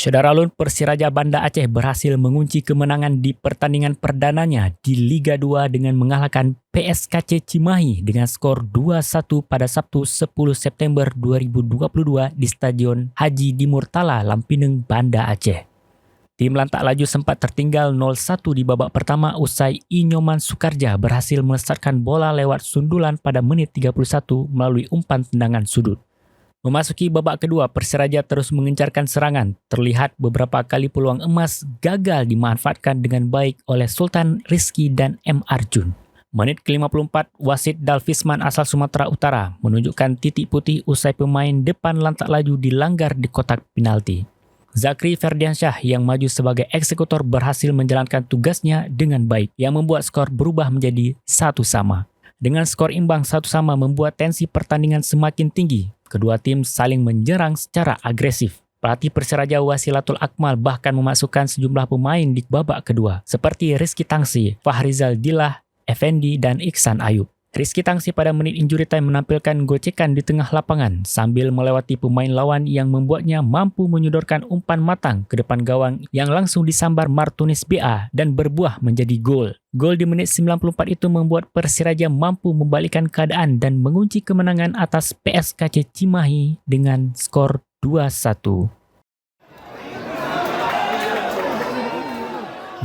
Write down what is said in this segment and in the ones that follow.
Syederalun Persiraja Banda Aceh berhasil mengunci kemenangan di pertandingan perdananya di Liga 2 dengan mengalahkan PSKC Cimahi dengan skor 2-1 pada Sabtu 10 September 2022 di Stadion Haji Dimurtala, Lampineng, Banda Aceh. Tim lantak laju sempat tertinggal 0-1 di babak pertama usai Inyoman Sukarja berhasil melesatkan bola lewat sundulan pada menit 31 melalui umpan tendangan sudut. Memasuki babak kedua, Persiraja terus mengencarkan serangan. Terlihat beberapa kali peluang emas gagal dimanfaatkan dengan baik oleh Sultan Rizky dan M. Arjun. Menit ke-54, wasit Dalfisman asal Sumatera Utara menunjukkan titik putih usai pemain depan lantak laju dilanggar di kotak penalti. Zakri Ferdiansyah yang maju sebagai eksekutor berhasil menjalankan tugasnya dengan baik yang membuat skor berubah menjadi 1-1. Dengan skor imbang 1-1 membuat tensi pertandingan semakin tinggi. Kedua tim saling menyerang secara agresif. Pelatih Persiraja Wasilatul Akmal bahkan memasukkan sejumlah pemain di babak kedua, seperti Rizky Tangsi, Fahrizal Dilah, Effendi, dan Iksan Ayub. Rizky Tangsi pada menit injury time menampilkan gocekan di tengah lapangan sambil melewati pemain lawan yang membuatnya mampu menyodorkan umpan matang ke depan gawang yang langsung disambar Martunis BA dan berbuah menjadi gol. Gol di menit 94 itu membuat Persiraja mampu membalikkan keadaan dan mengunci kemenangan atas PSKC Cimahi dengan skor 2-1.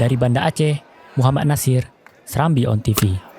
Dari Banda Aceh, Muhammad Nasir, Serambi On TV.